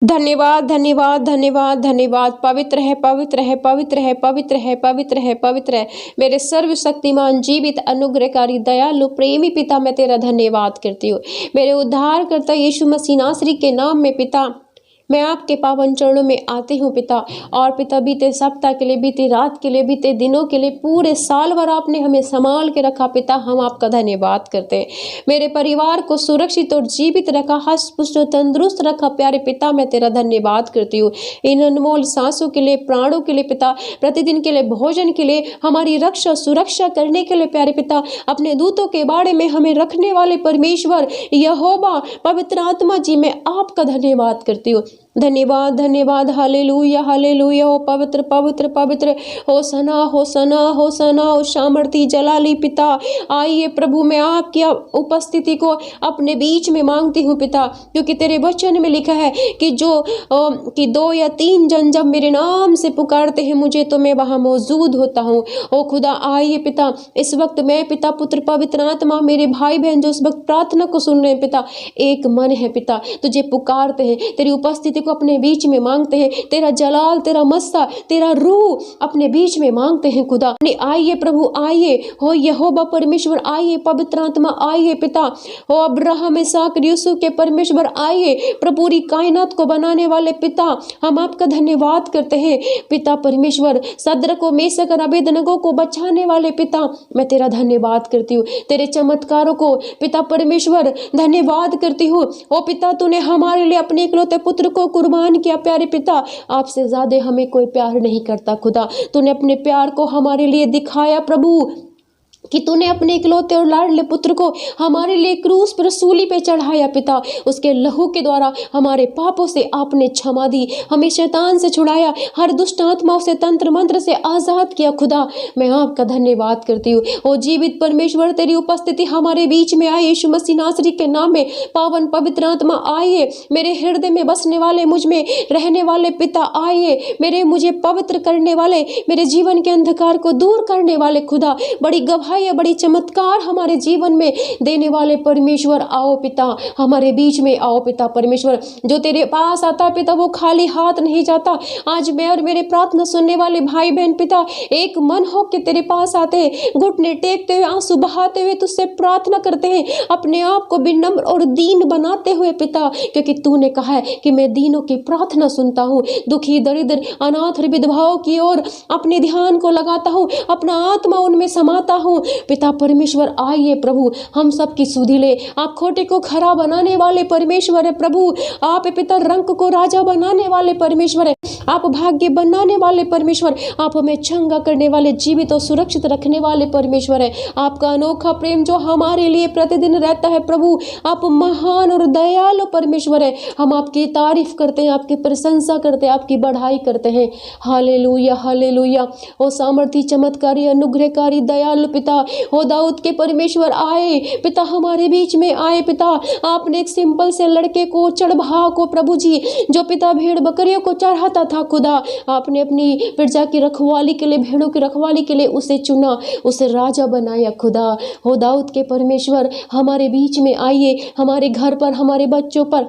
धन्यवाद धन्यवाद धन्यवाद धन्यवाद। पवित्र है पवित्र है पवित्र है पवित्र है पवित्र है पवित्र है मेरे सर्वशक्तिमान जीवित अनुग्रहकारी दयालु प्रेमी पिता, मैं तेरा धन्यवाद करती हूँ। मेरे उद्धारकर्ता यीशु मसीह नासरी के नाम में पिता, मैं आपके पावन चरणों में आती हूँ पिता। और पिता, बीते सप्ताह के लिए, बीती रात के लिए, बीते दिनों के लिए, पूरे साल भर आपने हमें संभाल के रखा पिता, हम आपका धन्यवाद करते हैं। मेरे परिवार को सुरक्षित और जीवित रखा, हंस पुष्ट तंदुरुस्त रखा प्यारे पिता, मैं तेरा धन्यवाद करती हूँ। इन अनमोल सांसों के लिए, प्राणों के लिए पिता, प्रतिदिन के लिए, भोजन के लिए, हमारी रक्षा सुरक्षा करने के लिए प्यारे पिता, अपने दूतों के बारे में हमें रखने वाले परमेश्वर यहोवा पवित्र आत्मा जी, मैं आपका धन्यवाद करती हूँ। धन्यवाद धन्यवाद। Hallelujah hallelujah. ओ पवित्र पवित्र पवित्र, होसना होसना होसना, ओ सामर्थी जलाली पिता, आइए प्रभु, मैं आपकी उपस्थिति को अपने बीच में मांगती हूँ पिता, क्योंकि तेरे वचन में लिखा है कि कि 2 या 3 जन जब मेरे नाम से पुकारते हैं मुझे, तो मैं वहाँ मौजूद होता हूँ। ओ खुदा, आइए पिता, इस वक्त मैं पिता, पुत्र, पवित्र आत्मा, मेरे भाई बहन जो इस वक्त प्रार्थना को सुन रहे हैं पिता, एक मन है पिता, तुझे पुकारते हैं, तेरी उपस्थिति को अपने बीच में मांगते हैं, तेरा जलाल, तेरा मस्सा, तेरा रूह अपने बीच में मांगते हैं खुदा। आइए प्रभु, आइए हो यहोवा परमेश्वर, आइए पवित्र आत्मा, आइए पिता, हो अब्राहम इसहाक यूसुफ के परमेश्वर, आइए प्रभु, पूरी कायनात को बनाने वाले पिता, हम आपका धन्यवाद करते हैं पिता परमेश्वर। सद्रक को, मेशक और अबेदनगो को बचाने वाले पिता, मैं तेरा धन्यवाद करती हूँ। तेरे चमत्कारों को पिता परमेश्वर धन्यवाद करती हूँ। ओ पिता, तूने हमारे लिए अपने इकलौते पुत्र को कुर्बान किया प्यारे पिता, आपसे ज्यादा हमें कोई प्यार नहीं करता खुदा। तूने अपने प्यार को हमारे लिए दिखाया प्रभु, कि तूने अपने इकलौते और लाडले पुत्र को हमारे लिए क्रूस पर सूली पे चढ़ाया पिता। उसके लहू के द्वारा हमारे पापों से आपने क्षमा दी, हमें शैतान से छुड़ाया, हर दुष्ट आत्माओं से, तंत्र मंत्र से आजाद किया खुदा। मैं आपका धन्यवाद करती हूँ। ओ जीवित परमेश्वर, तेरी उपस्थिति हमारे बीच में आए यीशु मसीह नासरी के नाम में। पावन पवित्र आत्मा आइए, मेरे हृदय में बसने वाले, मुझ में रहने वाले पिता आइए, मुझे पवित्र करने वाले, मेरे जीवन के अंधकार को दूर करने वाले खुदा, बड़ी गवाही, बड़ी चमत्कार हमारे जीवन में देने वाले परमेश्वर, आओ पिता, हमारे बीच में आओ पिता परमेश्वर। जो तेरे पास आता पिता, वो खाली हाथ नहीं जाता। आज मैं और मेरे प्रार्थना सुनने वाले भाई बहन पिता, एक मन हो के तेरे पास आते हैं, घुटने टेकते हुए, आंसू बहाते हुए तुझसे प्रार्थना करते हैं, अपने आप को विनम्र और दीन बनाते हुए पिता, क्योंकि तूने कहा है कि मैं दीनों की प्रार्थना सुनता हूँ, दुखी, दरिद्र, अनाथ और विधवाओं की ओर अपने ध्यान को लगाता हूँ, अपना आत्मा उनमें समाता हूँ पिता परमेश्वर। आइए प्रभु, हम सबकी सुधि ले। आप खोटे को खरा बनाने वाले परमेश्वर है प्रभु, आप पिता रंग को राजा बनाने वाले परमेश्वर है, आप भाग्य बनाने वाले परमेश्वर, आप हमें चंगा करने वाले, जीवित और सुरक्षित रखने वाले परमेश्वर है। आपका अनोखा प्रेम जो हमारे लिए प्रतिदिन रहता है प्रभु, आप महान और दयालु परमेश्वर है। हम आपकी तारीफ करते हैं, आपकी प्रशंसा करते हैं, आपकी बढ़ाई करते हैं। Hallelujah hallelujah. ओ सामर्थी, चमत्कारी, अनुग्रहकारी, दयालु पिता, हो दाऊद के परमेश्वर आए पिता, हमारे बीच में आए पिता। आपने एक सिंपल से लड़के को, चढ़भाव को प्रभु जी, जो पिता भेड़ बकरियों को चढ़ाता था खुदा, आपने अपनी प्रजा की रखवाली के लिए, भेड़ों की रखवाली के लिए उसे चुना, उसे राजा बनाया खुदा। हो दाऊद के परमेश्वर, हमारे बीच में आइए, हमारे घर पर, हमारे बच्चों पर,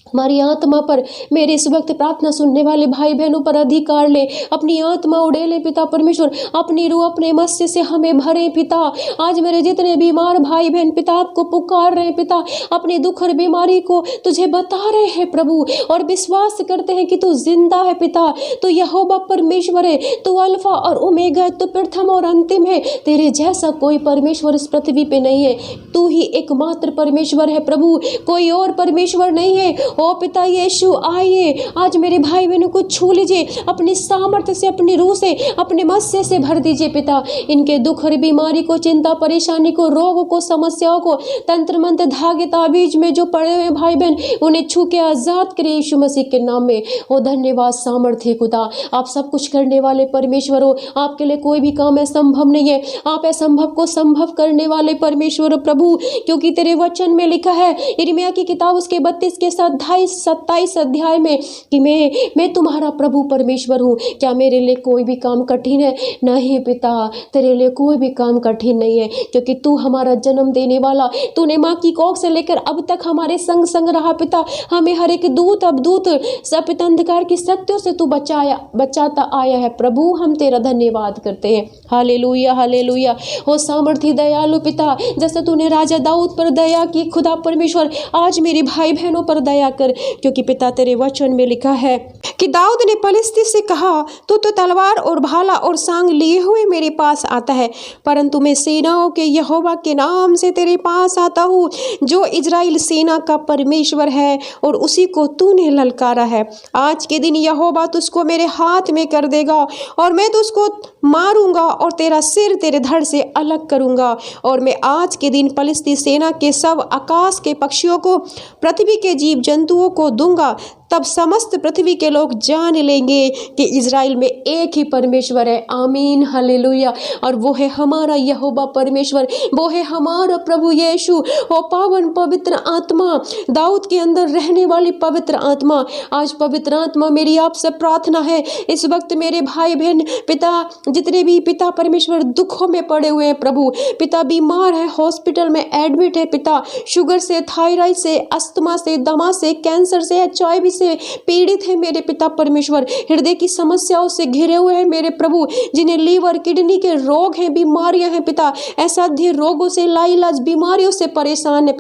हमारी आत्मा पर, मेरे इस वक्त प्रार्थना सुनने वाले भाई बहनों पर अधिकार ले, अपनी आत्मा उड़ेले पिता परमेश्वर, अपनी रूह, अपने मत्स्य से हमें भरे पिता। आज मेरे जितने बीमार भाई बहन पिता आपको पुकार रहे हैं पिता, अपनी दुख और बीमारी को तुझे बता रहे हैं प्रभु, और विश्वास करते हैं कि तू जिंदा है पिता, तू यहोवा परमेश्वर है, तू अल्फा और ओमेगा है, तू प्रथम और अंतिम है, तेरे जैसा कोई परमेश्वर इस पृथ्वी पे नहीं है, तू ही एकमात्र परमेश्वर है प्रभु, कोई और परमेश्वर नहीं है। ओ पिता यीशु, आइए आज मेरे भाई बहनों को छू लीजिए, अपनी सामर्थ्य से, अपनी रूह से, अपने मत्स्य से भर दीजिए पिता। इनके दुख और बीमारी को, चिंता परेशानी को, रोगों को, समस्याओं को, तंत्र मंत्र, धागे ताबीज में जो पड़े हुए भाई बहन, उन्हें छू के आजाद करिए यीशु मसीह के नाम में। ओ धन्यवाद सामर्थ्य खुदा, आप सब कुछ करने वाले परमेश्वर हो, आपके लिए कोई भी काम असंभव नहीं है, आप असंभव को संभव करने वाले परमेश्वर प्रभु, क्योंकि तेरे वचन में लिखा है, यिर्मयाह की किताब उसके 32 के 7 28-27 अध्याय में कि मैं तुम्हारा प्रभु परमेश्वर हूँ। क्या मेरे लिए कोई भी काम कठिन है? नहीं पिता, तेरे लिए कोई भी काम कठिन नहीं है, क्योंकि तू हमारा जन्म देने वाला, तूने माँ की कोख से लेकर अब तक हमारे संग संग रहा पिता। हमें हर एक दूत अवदूत सब पिता अंधकार की शक्तियों से तू बचाता आया है प्रभु। हम तेरा धन्यवाद करते हैं। Hallelujah hallelujah. हो सामर्थी दयालु पिता, जैसे तूने राजा दाऊद पर दया की खुदा परमेश्वर, आज मेरे भाई बहनों पर दया कर, क्योंकि पिता तेरे वचन में लिखा है कि दाऊद ने पलिश्ती से कहा, तू तो तलवार और भाला और सांग लिए हुए मेरे पास आता है, परंतु मैं सेनाओं के यहोवा के नाम से तेरे पास आता हूँ, जो इजराइल सेना का परमेश्वर है, और उसी को तूने ललकारा है। आज के दिन यहोवा तुझको मेरे हाथ में कर देगा, और मैं तुझको मारूंगा और तेरा सिर तेरे धड़ से अलग करूंगा। और मैं आज के दिन पलिश्ती सेना के सब आकाश के पक्षियों को, पृथ्वी के जीव जंतुओं को दूंगा। तब समस्त पृथ्वी के लोग जान लेंगे कि इजराइल में एक ही परमेश्वर है। आमीन हालेलुया। और वो है हमारा यहोवा परमेश्वर, वो है हमारा प्रभु यीशु। वो पावन पवित्र आत्मा, दाऊद के अंदर रहने वाली पवित्र आत्मा, आज पवित्र आत्मा मेरी आपसे प्रार्थना है, इस वक्त मेरे भाई बहन पिता, जितने भी पिता परमेश्वर दुखों में पड़े हुए हैं प्रभु, पिता बीमार है, हॉस्पिटल में एडमिट है पिता, शुगर से, थायराइड से, अस्थमा से, दमा से, कैंसर से, HIV से पीड़ित है मेरे पिता परमेश्वर, हृदय की समस्याओं से घिरे हुए हैं मेरे प्रभु, जिन्हें लीवर किडनी के रोग हैं, बीमारियां हैं पिता, असाध्य रोगों से, लाइलाज बीमारियों से परेशान है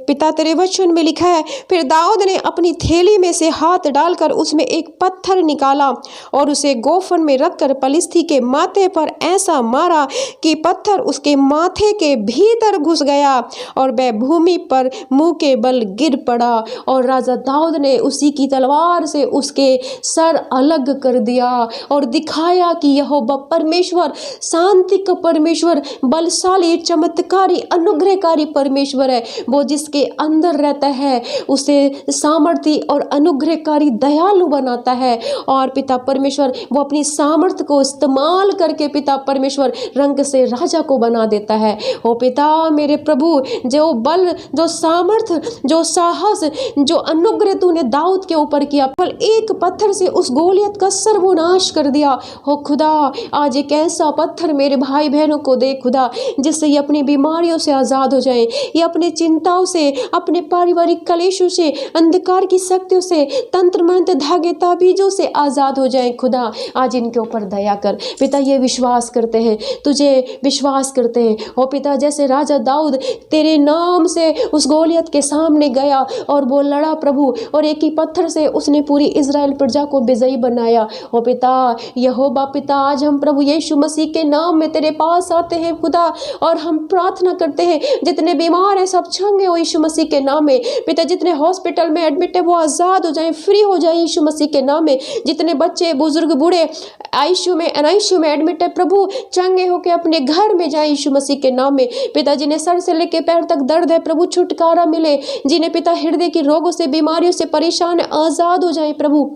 पिता तेरे वचन में लिखा है, फिर दाऊद ने अपनी थैली में से हाथ डालकर उसमें एक पत्थर निकाला और उसे गोफन में रखकर पलिश्ती के माथे पर ऐसा मारा कि पत्थर उसके माथे के भीतर घुस गया और वह भूमि पर मुंह के बल गिर पड़ा। और राजा दाऊद ने उसी की तलवार से उसके सर अलग कर दिया और दिखाया कि यहोवा परमेश्वर शांति का परमेश्वर, बलशाली, चमत्कारी, अनुग्रहकारी परमेश्वर है। वो जिसके अंदर रहता है उसे सामर्थी और अनुग्रहकारी दयालु बनाता है। और पिता परमेश्वर वो अपनी सामर्थ्य को इस्तेमाल करके पिता परमेश्वर रंग से राजा को बना देता है। ओ पिता मेरे प्रभु, जो बल, जो सामर्थ्य, जो साहस, जो अनुग्रह तूने दाऊद के ऊपर किया, केवल एक पत्थर से उस गोलियत का सर्वनाश कर दिया। हो खुदा, आज एक ऐसा पत्थर मेरे भाई बहनों को दे खुदा, जिससे ये अपनी बीमारियों से आज़ाद हो जाए, ये अपने चिंताओं से, अपने पारिवारिक कलेशों से, अंधकार की शक्तियों से, तंत्र मंत्र धागे ताबीजों से आज़ाद हो जाए। खुदा आज इनके ऊपर दया कर पिता, ये विश्वास करते हैं, तुझे विश्वास करते हैं। हो पिता, जैसे राजा दाऊद तेरे नाम से उस गोलियत के सामने गया और वो लड़ा प्रभु, और एक ही पत्थर से उसने पूरी इजराइल प्रजा को विजयी बनाया। ओ पिता यहोवा पिता, आज हम प्रभु यीशु मसीह के नाम में तेरे पास आते हैं खुदा, और हम प्रार्थना करते हैं जितने बीमार हैं सब चंगे हो यीशु मसीह के नाम में पिता, जितने हॉस्पिटल में एडमिट है वो आज़ाद हो जाए, फ्री हो जाए यीशु मसीह के नाम में, जितने बच्चे बुजुर्ग बूढ़े आईसीयू में एनआईसीयू में एडमिट है प्रभु, चंगे होकर अपने घर में जाए यीशु मसीह के नाम में पिता, जिन्हें सर से लेकर पैर तक दर्द है प्रभु छुटकारा मिले, जिन्हें पिता हृदय की रोगों से, बीमारियों से परेशान है आज़ाद हो जाए प्रभु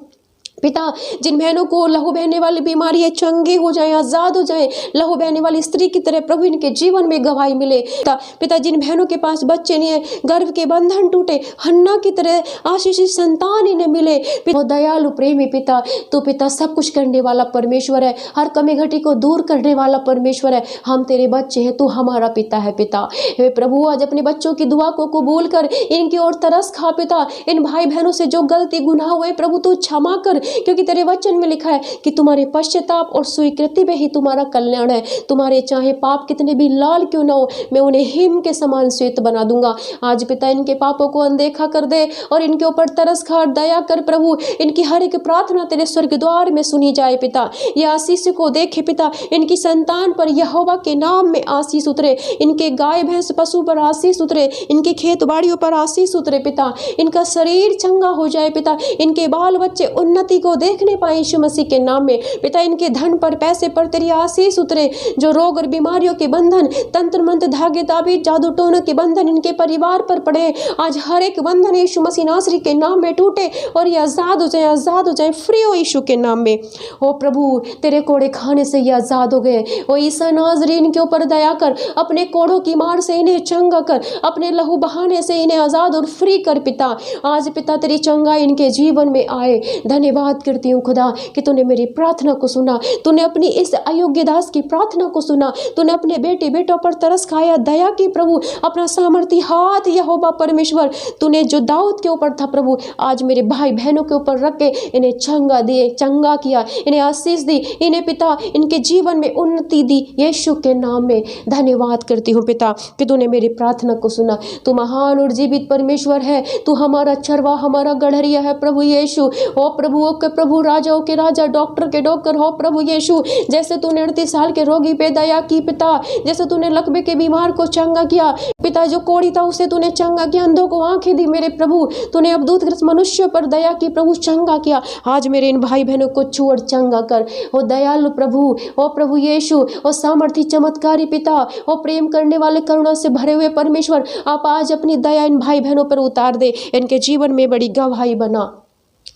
पिता, जिन बहनों को लहू बहने वाली बीमारी है चंगे हो जाए, आज़ाद हो जाए, लहू बहने वाली स्त्री की तरह प्रभु इनके जीवन में गवाही मिले पिता, जिन बहनों के पास बच्चे नहीं है, गर्भ के बंधन टूटे, हन्ना की तरह आशीषित संतान इन्हें मिले पिता, दयालु प्रेमी पिता, तो पिता सब कुछ करने वाला परमेश्वर है, हर कमी घटी को दूर करने वाला परमेश्वर है। हम तेरे बच्चे हैं, तू हमारा पिता है पिता। हे प्रभु, आज अपने बच्चों की दुआ को कबूल कर, इनकी ओर तरस खा पिता, इन भाई बहनों से जो गलती गुनाह हुए प्रभु तू क्षमा कर, क्योंकि तेरे वचन में लिखा है कि तुम्हारे पश्चाताप और स्वीकृति में ही तुम्हारा कल्याण है। तुम्हारे चाहे पाप कितने भी लाल क्यों ना हो, मैं उन्हें हिम के समान श्वेत बना दूंगा। आज पिता इनके पापों को अनदेखा कर दे और इनके ऊपर तरस खा, दया कर प्रभु, इनकी हर एक प्रार्थना तेरे स्वर्ग द्वार में सुनी जाए पिता। यह आशीष को देखे पिता, इनकी संतान पर यहोवा के नाम में आशीष उतरे, इनके गाय भैंस पशु पर आशीष उतरे, इनके खेत बाड़ियों पर आशीष उतरे पिता, इनका शरीर चंगा हो जाए पिता, इनके बाल बच्चे उन्नति उन्नति को देखने पाए यीशु मसीह के नाम में। पिता इनके धन पर, पैसे पर तेरी आशीष उतरे। जो रोग और बीमारियों के बंधन, तंत्र मंत्र, धागे ताबीज, जादू टोना के बंधन इनके परिवार पर पड़े, आज हर एक बंधन यीशु मसीह नासरी के नाम में टूटे और ये आजाद हो जाए, आजाद हो जाए, फ्री हो यीशु के नाम में। ओ प्रभु, तेरे कोड़े खाने से ये आजाद हो गए। ओ ईसा नासरी इनके ऊपर दया कर, अपने कोड़ों की मार से इन्हें चंगा कर, अपने लहू बहाने से इन्हें आजाद और फ्री कर पिता। आज पिता तेरी चंगाई इनके जीवन में आए। धन्यवाद करती हूँ खुदा कि तूने मेरी प्रार्थना को सुना, तूने अपनी इस अयोग्य दास की प्रार्थना को सुना, तूने अपने बेटे बेटों पर तरस खाया, दया की प्रभु। अपना सामर्थी हाथ यहोवा परमेश्वर तूने जो दाऊद के ऊपर था प्रभु, आज मेरे भाई बहनों के ऊपर रख के इन्हें चंगा दिए, चंगा किया, इन्हें आशीष दी, इन्हें पिता इनके जीवन में उन्नति दी यीशु के नाम में। धन्यवाद करती हूँ पिता कि तूने मेरी प्रार्थना को सुना। तू महान और जीवित परमेश्वर है, तू हमारा चरवा, हमारा गढ़रिया है प्रभु यीशु। ओ प्रभुओं के प्रभु, राजाओं के राजा, डॉक्टर के डॉक्टर हो प्रभु यीशु। जैसे तूने 38 साल के रोगी पे दया की पिता, जैसे तूने लकवे के बीमार को चंगा किया पिता, जो कोढ़ी था उसे तूने चंगा किया, अंधों को आंखें दी मेरे प्रभु, तूने अवधूतग्रस्त मनुष्य पर दया की प्रभु, चंगा किया। आज मेरे इन भाई बहनों को छू और चंगा कर। ओ दयालु प्रभु, ओ प्रभु यीशु, ओ सामर्थी चमत्कारी पिता, ओ प्रेम करने वाले, करुणा से भरे हुए परमेश्वर, आप आज अपनी दया इन भाई बहनों पर उतार दे, इनके जीवन में बड़ी गवाही बना।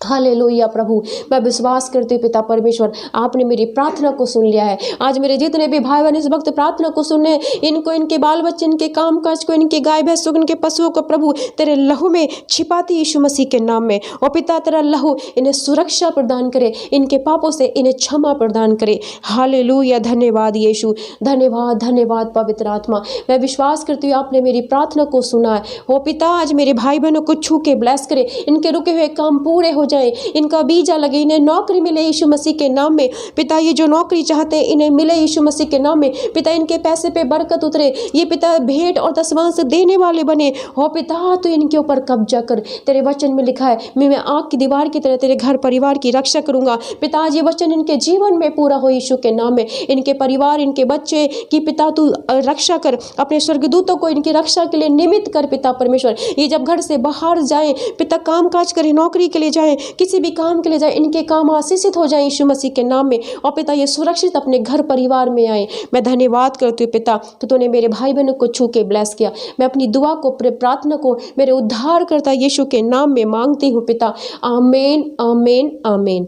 हालेलुया प्रभु, मैं विश्वास करती हूँ पिता परमेश्वर, आपने मेरी प्रार्थना को सुन लिया है। आज मेरे जितने भी भाई बहन इस वक्त प्रार्थना को सुने, इनको, इनके बाल बच्चे, इनके काम काज को, इनके गाय भैंस, इनके पशुओं को प्रभु तेरे लहू में छिपाती यीशु मसीह के नाम में। और पिता तेरा लहू इन्हें सुरक्षा प्रदान करे, इनके पापों से इन्हें क्षमा प्रदान करे। हालेलुया, धन्यवाद यीशु, धन्यवाद, धन्यवाद पवित्र आत्मा। मैं विश्वास करती हूँ आपने मेरी प्रार्थना को सुना है। हो पिता, आज मेरे भाई बहनों को छू के ब्लेस करे, इनके रुके हुए काम पूरे हो जाए, इनका बीजा लगे, इन्हें नौकरी मिले यीशु मसीह के नाम में। पिता ये जो नौकरी चाहते हैं इन्हें मिले यीशु मसीह के नाम में। पिता इनके पैसे पे बरकत उतरे, ये पिता भेंट और दशमांश देने वाले बने। हो पिता, तो इनके ऊपर कब्जा कर। तेरे वचन में लिखा है, मैं आग की दीवार की तरह तेरे घर परिवार की रक्षा करूंगा। पिता आज ये वचन इनके जीवन में पूरा हो यीशु के नाम में। इनके परिवार, इनके बच्चे की पिता तू रक्षा कर, अपने स्वर्गदूतों को इनकी रक्षा के लिए निमित्त कर पिता परमेश्वर। ये जब घर से बाहर जाए पिता, काम काज करे, नौकरी के लिए जाए, किसी भी काम के लिए जाए, इनके काम आशीषित हो जाए यीशु मसीह के नाम में। और पिता ये सुरक्षित अपने घर परिवार में आए। मैं धन्यवाद करती हूँ पिता कि तूने मेरे भाई बहनों को छू के ब्लेस किया। मैं अपनी दुआ को, प्रार्थना को मेरे उद्धार करता यीशु के नाम में मांगती हूँ पिता। आमीन, आमीन, आमीन।